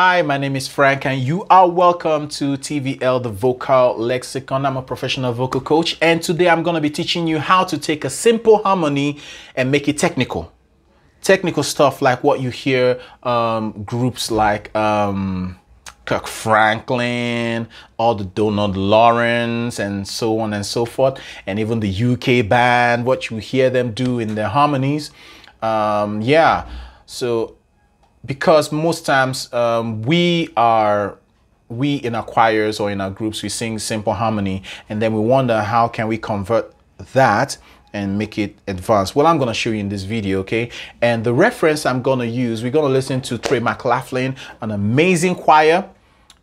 Hi, my name is Frank and you are welcome to TVL, the Vocal Lexicon. I'm a professional vocal coach and today I'm going to be teaching you how to take a simple harmony and make it technical. Technical stuff like what you hear groups like Kirk Franklin, all the Donald Lawrence and so on and so forth, and even the UK band, what you hear them do in their harmonies. So because most times we in our choirs or in our groups, we sing simple harmony and then we wonder how can we convert that and make it advanced. Well, I'm going to show you in this video, okay? And the reference I'm going to use, we're going to listen to Trey McLaughlin, an amazing choir,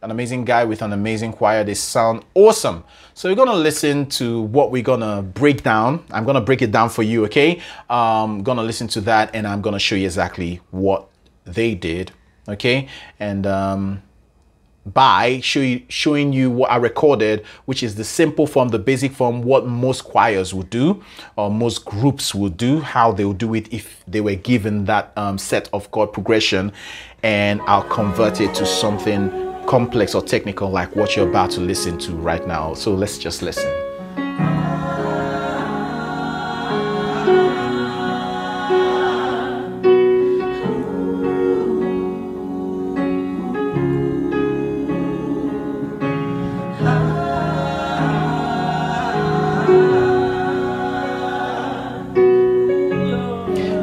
an amazing guy with an amazing choir. They sound awesome. So we're going to listen to what we're going to break down. I'm going to break it down for you, okay? I'm going to listen to that and I'm going to show you exactly what they did, okay? And by showing you what I recorded, which is the simple form, the basic form, what most choirs would do or most groups would do, how they would do it if they were given that set of chord progression, and I'll convert it to something complex or technical like what you're about to listen to right now. So let's just listen.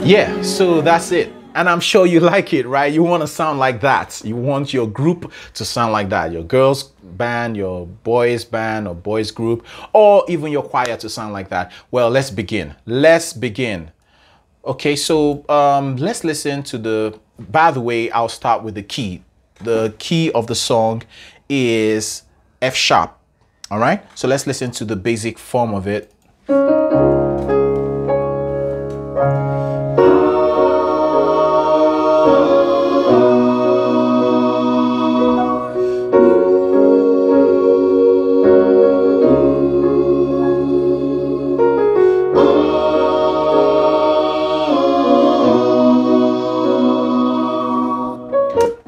Yeah, so that's it. And I'm sure you like it, right? You want to sound like that. You want your group to sound like that. Your girls band, your boys band or boys group, or even your choir to sound like that. Well, let's begin. Let's begin. Okay, so let's listen to the, by the way, I'll start with the key. The key of the song is F sharp. All right, so let's listen to the basic form of it.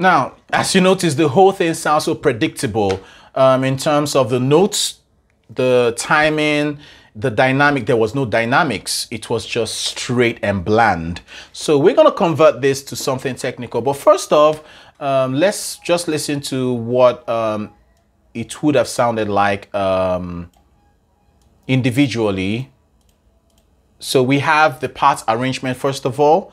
Now, as you notice, the whole thing sounds so predictable in terms of the notes, the timing, the dynamic. There was no dynamics. It was just straight and bland. So we're going to convert this to something technical. But first off, let's just listen to what it would have sounded like individually. So we have the part arrangement. First of all,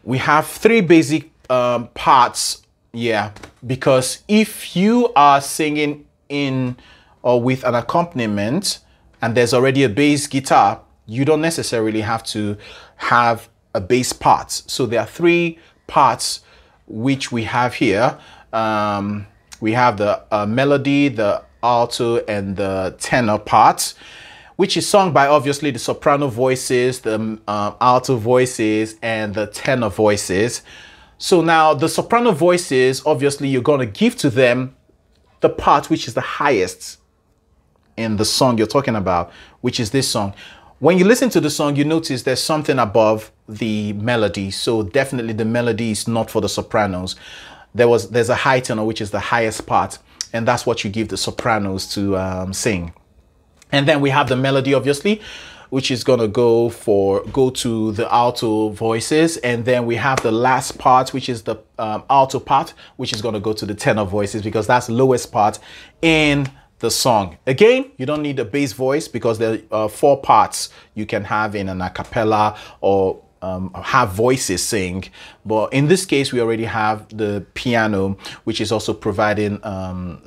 we have three basic parts. Yeah, because if you are singing in or with an accompaniment and there's already a bass guitar, you don't necessarily have to have a bass part. So there are three parts which we have here. We have the melody, the alto, and the tenor parts, which is sung by obviously the soprano voices, the alto voices, and the tenor voices. So now the soprano voices, obviously you're going to give to them the part which is the highest in the song you're talking about, which is this song. When you listen to the song, you notice there's something above the melody. So definitely the melody is not for the sopranos. There's a high tenor, which is the highest part, and that's what you give the sopranos to sing. And then we have the melody, obviously, which is going to go to the alto voices. And then we have the last part, which is the alto part, which is going to go to the tenor voices, because that's the lowest part in the song. Again, you don't need a bass voice because there are four parts you can have in an a cappella or have voices sing. But in this case, we already have the piano, which is also providing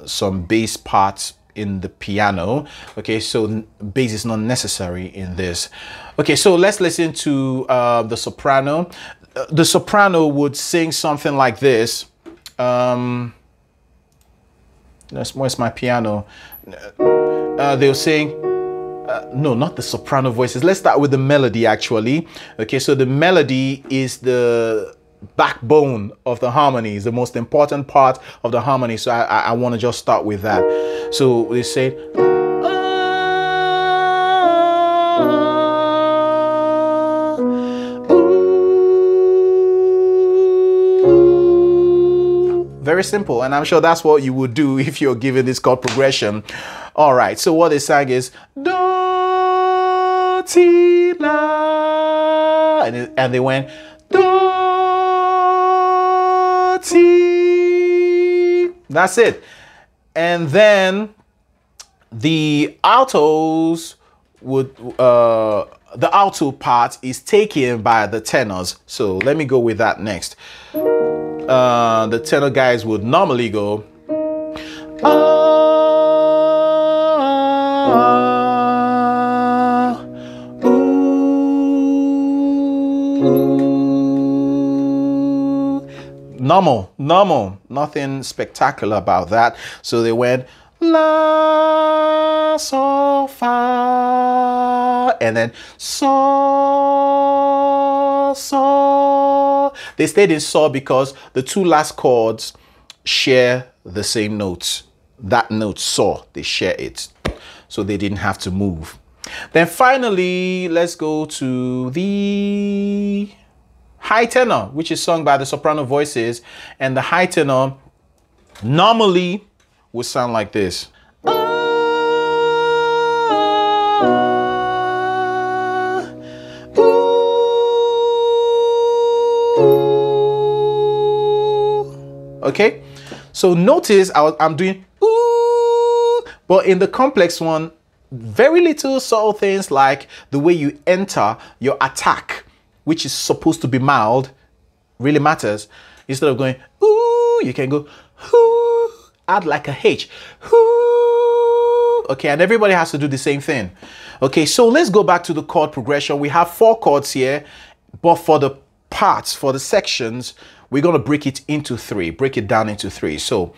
some bass parts in the piano. Okay, so bass is not necessary in this. Okay, so let's listen to the soprano. The soprano would sing something like this. Where's my piano? They'll sing no, not the soprano voices. Let's start with the melody actually. Okay, so the melody is the backbone of the harmony, is the most important part of the harmony. So I want to just start with that. So they say very Very simple. And I'm sure that's what you would do if you're given this chord progression. All right. So what they sang is do, ti, la. And they went do, ti. That's it. And then the altos would, the alto part is taken by the tenors. So let me go with that next. The tenor guys would normally go normal, nothing spectacular about that. So they went la, sol, fa, and then sol, sol. They stayed in sol because the two last chords share the same notes. That note sol, they share it, so they didn't have to move. Then finally, let's go to the high tenor, which is sung by the soprano voices, and the high tenor normally would sound like this. Okay, so notice I'm doing ooh, but in the complex one, very little subtle things like the way you enter your attack, which is supposed to be mild, really matters. Instead of going ooh, you can go ooh, add like a H. Ooh. Okay, and everybody has to do the same thing. Okay, so let's go back to the chord progression. We have 4 chords here, but for the parts, for the sections, we're going to break it into 3, break it down into 3. So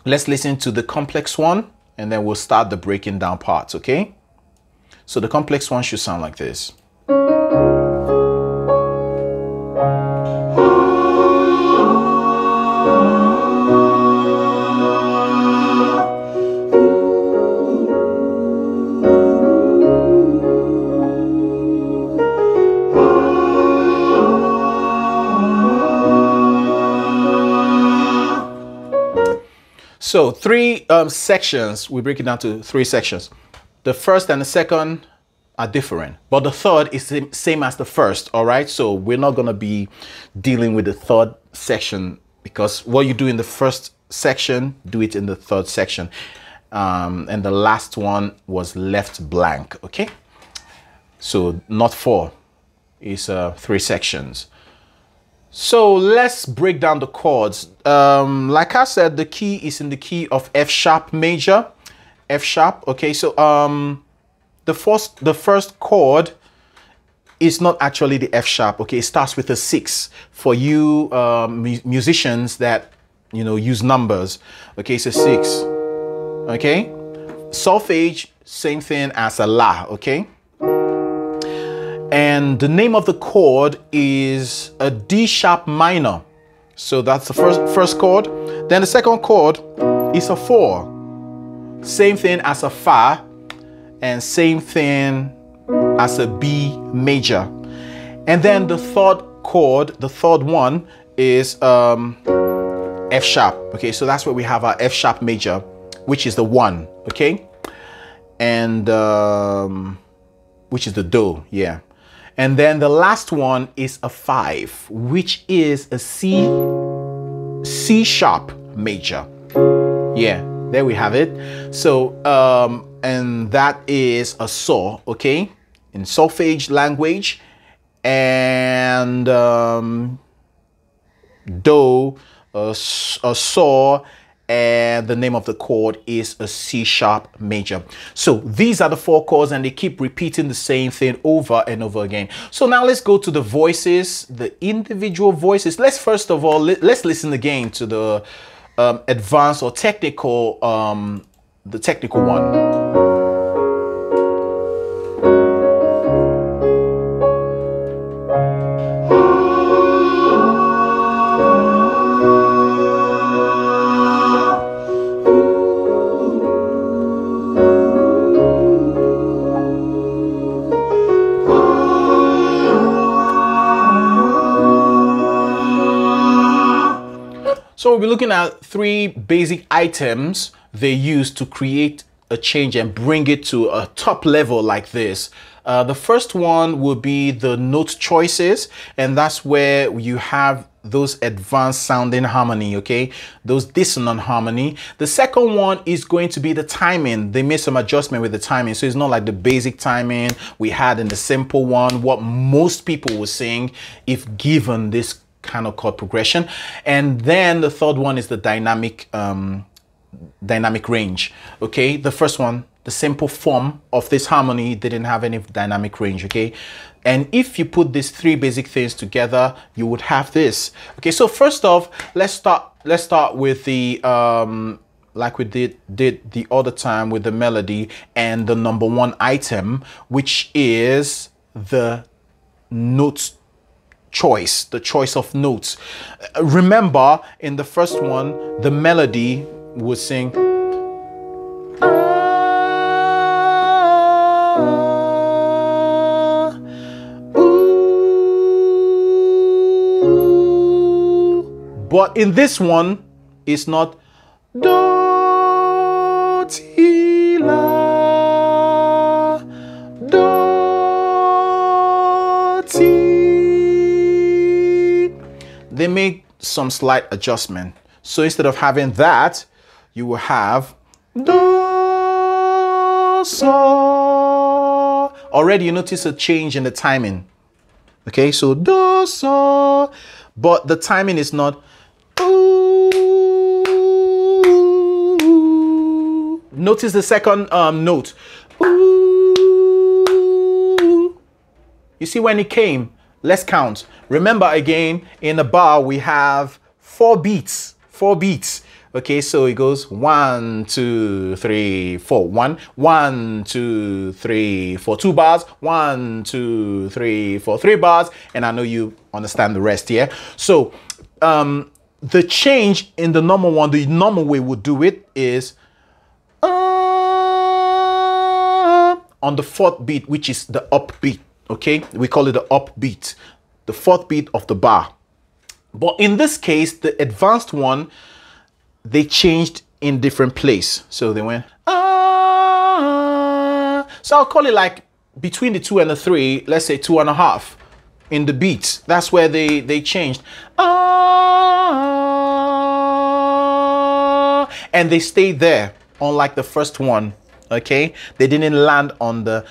let's listen to the complex one, and then we'll start the breaking down parts, okay? So the complex one should sound like this. So 3 sections, we break it down to 3 sections. The first and the second are different, but the third is the same as the first, all right? So we're not gonna be dealing with the third section, because what you do in the first section, do it in the third section. And the last one was left blank, okay? So not 4, it's 3 sections. So let's break down the chords. Like I said, the key is in the key of F sharp major, F sharp. Okay, so the first chord is not actually the F sharp. Okay, it starts with a 6 for you musicians that use numbers. Okay, so 6. Okay, solfege, same thing as a la. Okay. And the name of the chord is a D sharp minor. So that's the first chord. Then the second chord is a 4. Same thing as a fa, and same thing as a B major. And then the third chord, the third one, is F sharp. Okay, so that's where we have our F sharp major, which is the 1. Okay, and which is the do, yeah. And then the last one is a 5, which is a C sharp major. Yeah, there we have it. So, and that is a saw, okay, in solfege language. And do, a saw, and the name of the chord is a C sharp major. So these are the 4 chords, and they keep repeating the same thing over and over again. So now let's go to the voices, the individual voices. Let's first of all, let's listen again to the advanced or technical, the technical one. So we'll be looking at three basic items they use to create a change and bring it to a top level like this. The first one will be the note choices, and that's where you have those advanced sounding harmony, okay? Those dissonant harmony. The second one is going to be the timing. They made some adjustment with the timing, so it's not like the basic timing we had in the simple one, what most people will sing if given this kind of chord progression. And then the third one is the dynamic range, okay? The first one, the simple form of this harmony, didn't have any dynamic range, okay? And if you put these three basic things together, you would have this. Okay, so first off, let's start with the like we did the other time with the melody and the number one item, which is the note choice, the choice of notes. Remember, in the first one, the melody would sing but in this one, it's not do, ti, la, do, ti. They make some slight adjustment. So instead of having that, you will have do, so. Already you notice a change in the timing. Okay, so do, so, but the timing is not ooh. Notice the second note. Ooh. You see when it came? Let's count. Remember again, in the bar we have 4 beats. 4 beats. Okay, so it goes 1, 2, 3, 4. 1, 1, 2, 3, 4. 2 bars. 1, 2, 3, 4. 3 bars. And I know you understand the rest here. So the change in the normal one, the normal way we do it is on the 4th beat, which is the upbeat. Okay, we call it the upbeat, the 4th beat of the bar. But in this case, the advanced one, they changed in different place. So they went so I'll call it like between the 2 and the 3, let's say 2.5 in the beats. That's where they changed. And they stayed there, unlike the first one. Okay, they didn't land on the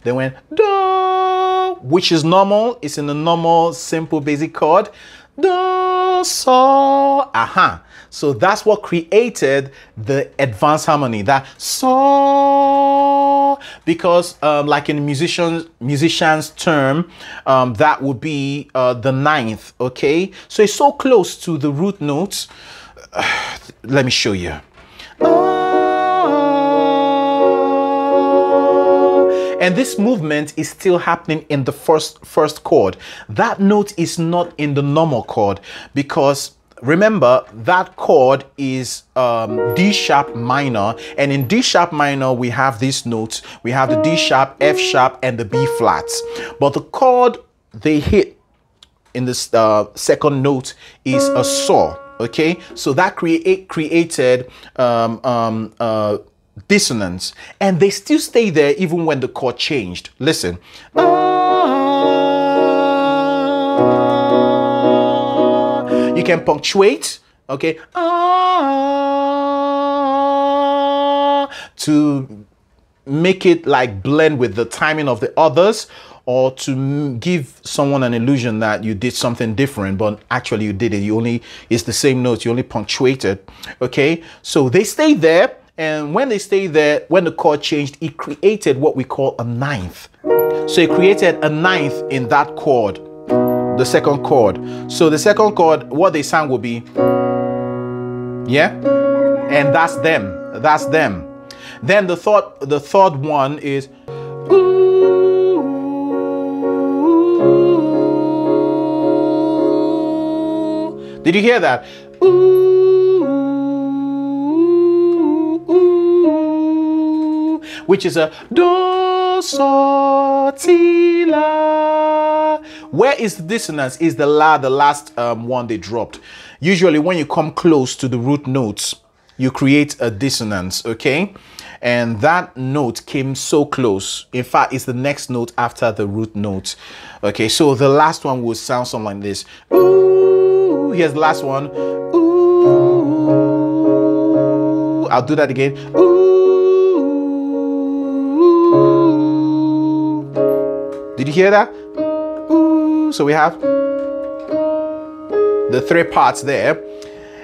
they went do, which is normal. It's in the normal simple basic chord, do, so, so that's what created the advanced harmony, that so, because like in musician's term, that would be the 9th. Okay, so it's so close to the root notes. Let me show you. And this movement is still happening in the first chord. That note is not in the normal chord, because remember that chord is D sharp minor, and in D sharp minor we have these notes. We have the D sharp, F sharp, and the B flats. But the chord they hit in this second note is a saw. Okay, so that created dissonance, and they still stay there even when the chord changed. Listen. You can punctuate, okay, to make it like blend with the timing of the others, or to give someone an illusion that you did something different, but actually you did it. It's the same notes, you only punctuated. Okay, so they stayed there, and when they stayed there, when the chord changed, it created what we call a 9th. So it created a 9th in that chord, the second chord. So the second chord, what they sang would be, yeah, and that's them. That's them. Then the third one is did you hear that? Which is a do, so, ti, la, Where is the dissonance? Is the last one they dropped. Usually when you come close to the root notes, you create a dissonance, okay? And that note came so close. In fact, it's the next note after the root note. Okay, so the last one will sound something like this. Ooh, here's the last one. Ooh, I'll do that again. Ooh. Did you hear that? Ooh. So we have the three parts there.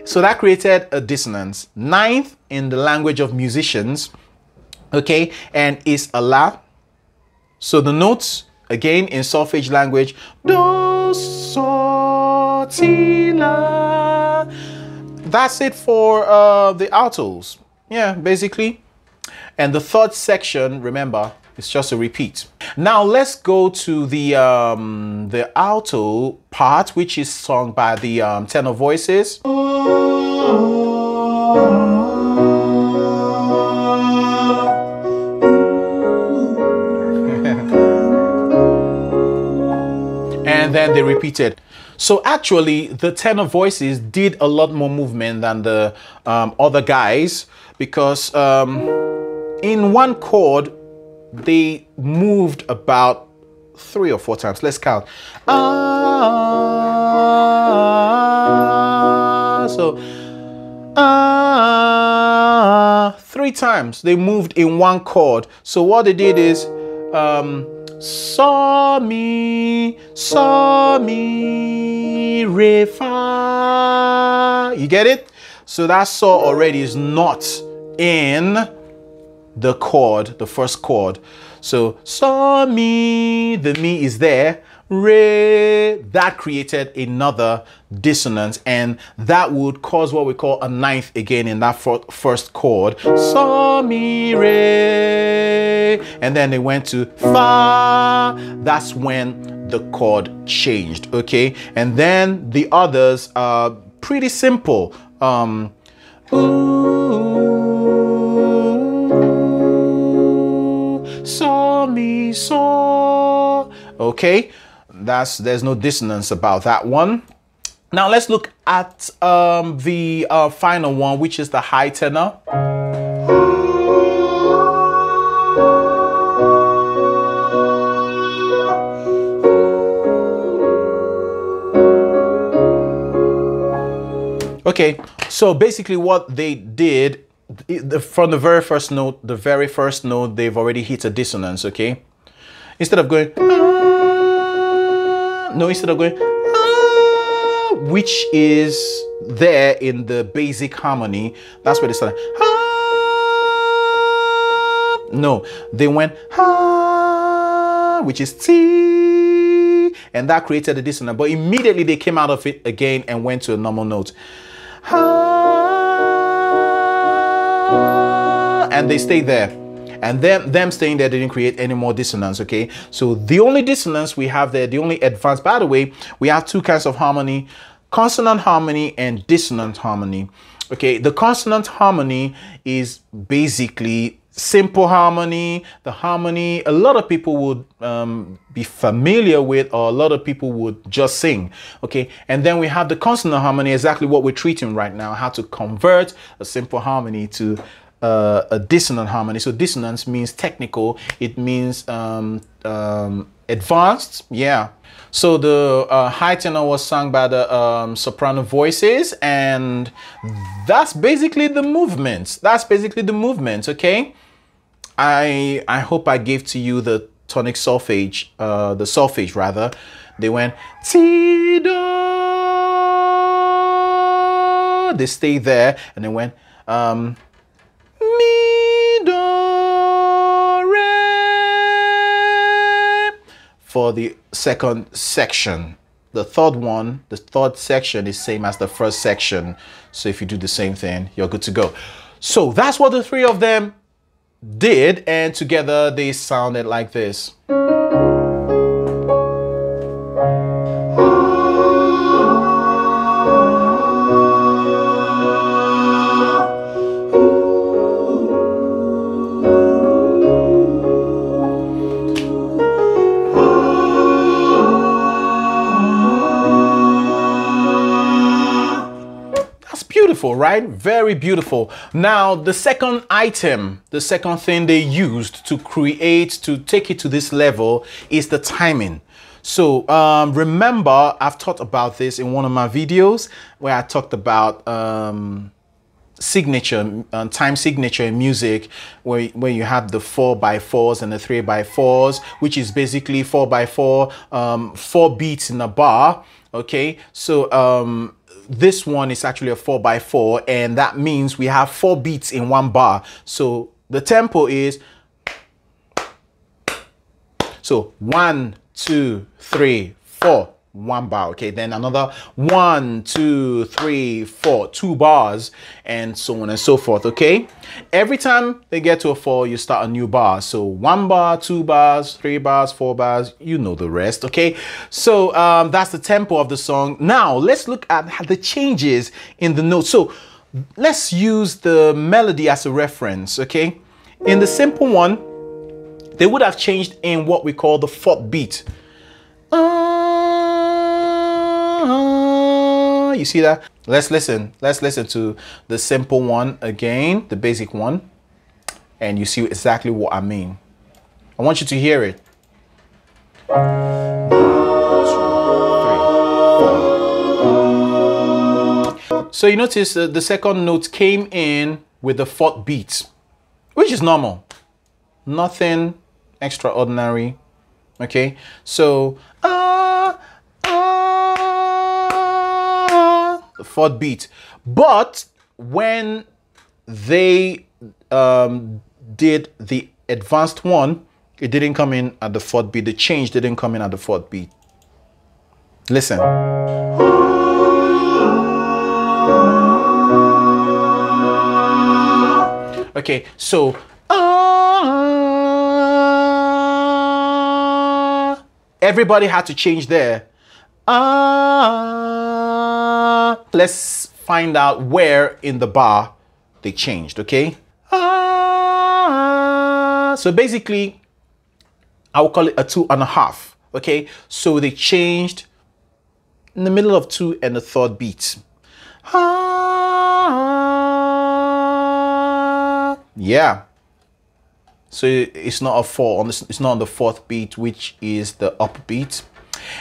So that created a dissonance. Ninth in the language of musicians, okay, and is a la. So the notes, again, in solfege language, do, so, ti, la. That's it for the altos. Yeah, basically. And the third section, remember, it's just a repeat. Now let's go to the alto part, which is sung by the tenor voices. And then they repeated. So actually, the tenor voices did a lot more movement than the other guys, because in one chord, they moved about 3 or 4 times. Let's count. So 3 times they moved in one chord. So what they did is so, mi, re, fa. You get it? So that so already is not in the chord, the first chord. So mi, the mi is there. Re, that created another dissonance, and that would cause what we call a ninth again in that first chord. Mi, re, and then they went to fa. That's when the chord changed, okay? And then the others are pretty simple. So, mi, so. Okay, there's no dissonance about that one. Now let's look at the final one, which is the high tenor. Okay, so basically what they did, from the very first note, they've already hit a dissonance, okay? Instead of going, instead of going, which is there in the basic harmony, that's where they started. No, they went, which is T, and that created a dissonance. But immediately they came out of it again and went to a normal note. And they stayed there. And them staying there didn't create any more dissonance, okay? So the only dissonance we have there, the only advance, by the way, we have 2 kinds of harmony: consonant harmony and dissonant harmony. Okay, the consonant harmony is basically simple harmony, the harmony a lot of people would be familiar with, or a lot of people would just sing, okay? And then we have the consonant harmony, exactly what we're treating right now, how to convert a simple harmony to a dissonant harmony. So dissonance means technical, it means advanced, yeah. So the high tenor was sung by the soprano voices, and that's basically the movements. Okay? I hope I gave to you the tonic solfege, the solfege rather. They went ti, do, they stayed there, and they went mi, do, re for the second section. The third section is same as the first section. So if you do the same thing, you're good to go. So that's what the 3 of them did, and together they sounded like this. beautiful, right? Very beautiful. Now, the second item, the second thing they used to create, to take it to this level is the timing. So remember, I've talked about this in one of my videos where I talked about signature, time signature in music, where you have the 4x4s and the 3x4s, which is basically 4x4, 4 beats in a bar. Okay, so this one is actually a 4x4, and that means we have 4 beats in one bar. So the tempo is, so 1, 2, 3, 4, 1 bar. Okay, then another 1, 2, 3, 4, 2 bars, and so on and so forth. Okay, every time they get to a 4, you start a new bar. So 1 bar, 2 bars, 3 bars, 4 bars, you know the rest. Okay, so that's the tempo of the song. Now let's look at the changes in the notes. So let's use the melody as a reference. Okay, in the simple one, they would have changed in what we call the 4th beat. You see that? Let's listen to the simple one again, the basic one, and you see exactly what I mean. I want you to hear it. 1, 2, 3, 4. So you notice the second note came in with the 4th beat, which is normal, nothing extraordinary. Okay, so the 4th beat. But when they did the advanced one, it didn't come in at the 4th beat. The change didn't come in at the 4th beat. Listen. Okay, so everybody had to change there. Let's find out where in the bar they changed. Okay. So basically, I will call it a 2.5. Okay. So they changed in the middle of 2 and the 3rd beat. Yeah. So it's not a 4 on it's not on the 4th beat, which is the upbeat.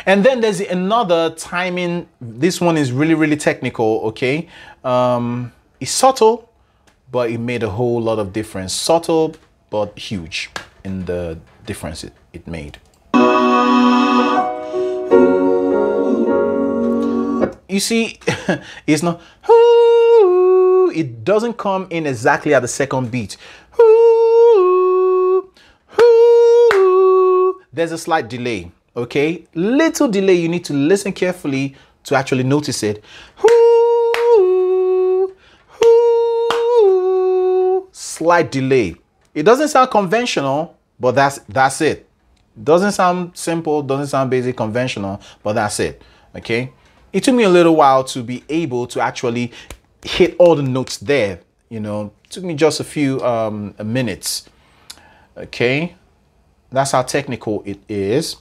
And then there's another timing. This one is really technical. Okay, it's subtle, but it made a whole lot of difference. Subtle but huge in the difference it made. You see, it's not, it doesn't come in exactly at the 2nd beat. There's a slight delay. Okay, little delay. You need to listen carefully to actually notice it. Slight delay. It doesn't sound conventional, but that's it. Doesn't sound simple, doesn't sound basic, conventional, but that's it. Okay, it took me a little while to be able to actually hit all the notes there. You know, it took me just a few minutes. Okay, that's how technical it is.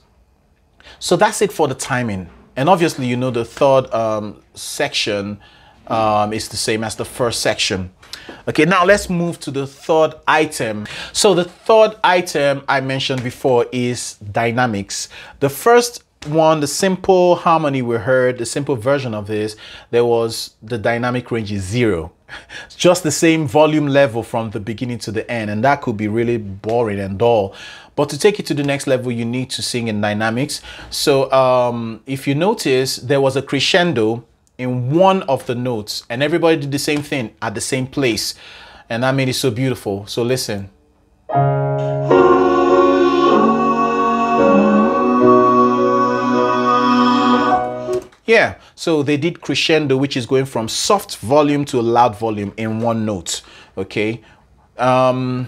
So that's it for the timing. And obviously, you know, the 3rd section is the same as the 1st section. Okay, now let's move to the 3rd item. So the 3rd item I mentioned before is dynamics. The first one, the simple harmony we heard, the simple version of this, there was the dynamic range is 0. It's just the same volume level from the beginning to the end, and that could be really boring and dull. But to take it to the next level, you need to sing in dynamics. So if you notice, there was a crescendo in one of the notes, and everybody did the same thing at the same place, and that made it so beautiful. So listen. Yeah, so they did crescendo, which is going from soft volume to a loud volume in one note. Okay, there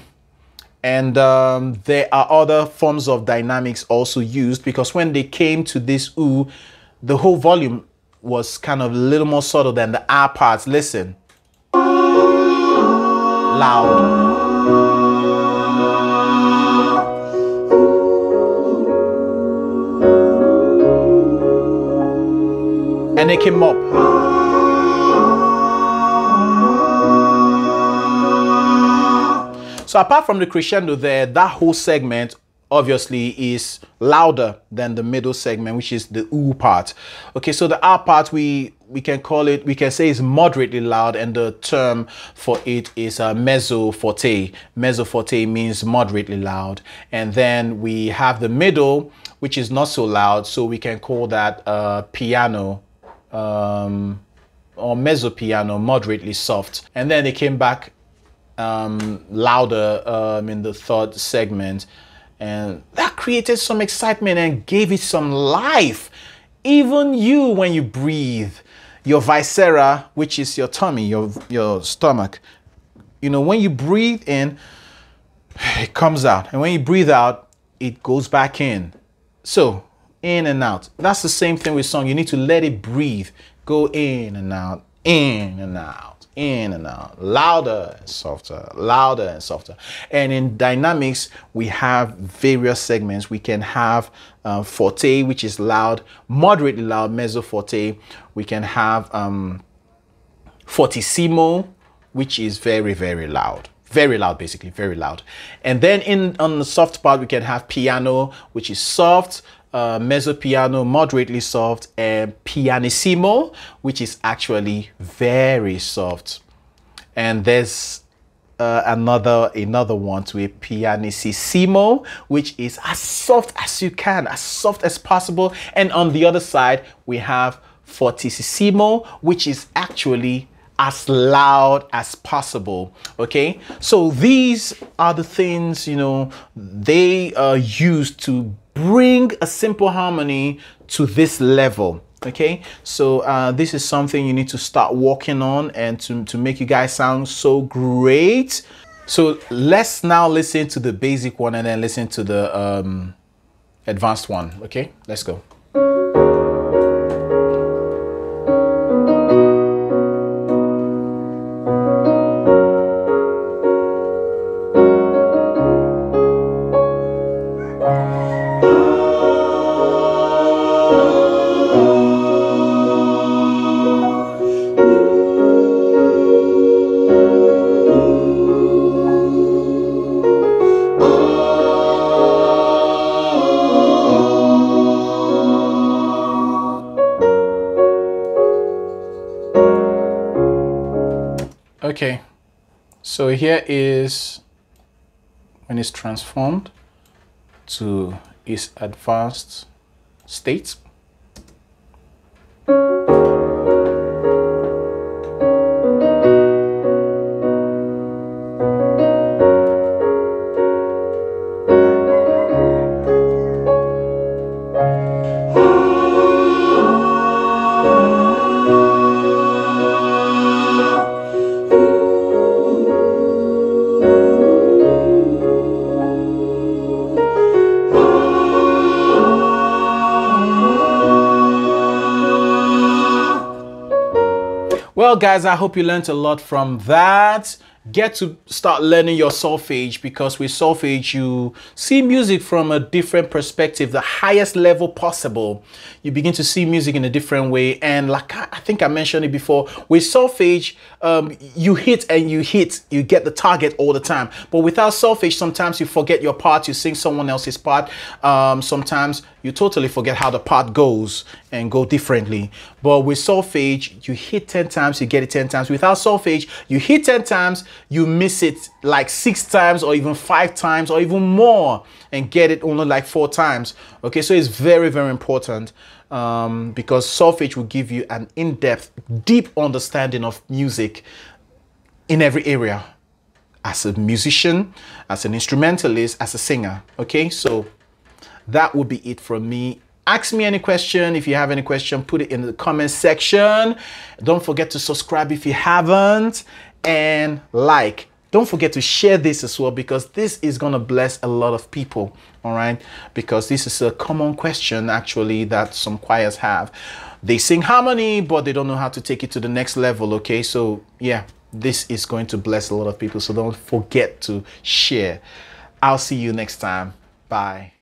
are other forms of dynamics also used, because when they came to this ooh, the whole volume was kind of a little more subtle than the ah parts. Listen. Loud. And they came up. So apart from the crescendo there, that whole segment obviously is louder than the middle segment, which is the oo part. Okay, so the R part, we can call it, we can say is moderately loud, and the term for it is Mezzo Forte. Mezzo Forte means moderately loud. And then we have the middle, which is not so loud, so we can call that piano, or mezzo piano, moderately soft. And then it came back louder in the third segment, and that created some excitement and gave it some life. Even you, when you breathe, your viscera, which is your tummy, your stomach, you know, when you breathe in, it comes out, and when you breathe out, it goes back in. So in and out. That's the same thing with song. You need to let it breathe, go in and out, in and out, in and out, louder and softer, louder and softer. And in dynamics, we have various segments. We can have forte, which is loud, moderately loud, mezzo forte. We can have fortissimo, which is very, very loud. Very loud, basically, very loud. And then on the soft part, we can have piano, which is soft, mezzo piano, moderately soft, and pianissimo, which is actually very soft. And there's another one to a pianissimo, which is as soft as you can, as soft as possible. And on the other side, we have fortissimo, which is actually as loud as possible. Okay, so these are the things, you know, they are used to bring a simple harmony to this level. Okay, so this is something you need to start working on, and to make you guys sound so great. So let's now listen to the basic one and then listen to the advanced one. Okay, let's go. Okay, so here is when it's transformed to its advanced state. Well, guys, I hope you learned a lot from that. Get to start learning your solfege, because with solfege you see music from a different perspective, the highest level possible. You begin to see music in a different way, and like I think I mentioned it before, with solfege you hit and you get the target all the time. But without solfege, sometimes you forget your part, you sing someone else's part. Sometimes you totally forget how the part goes and go differently. But with solfege, you hit 10 times, you get it 10 times. Without solfege, you hit 10 times, you miss it like 6 times or even 5 times or even more, and get it only like 4 times. Okay, so it's very, very important, because solfege will give you an in-depth, deep understanding of music in every area, as a musician, as an instrumentalist, as a singer. Okay, so that would be it from me. Ask me any question. If you have any question, put it in the comment section. Don't forget to subscribe if you haven't, and like. Don't forget to share this as well, because this is going to bless a lot of people. All right, because this is a common question actually that some choirs have. They sing harmony, but they don't know how to take it to the next level. Okay, so yeah, this is going to bless a lot of people, so don't forget to share. I'll see you next time. Bye.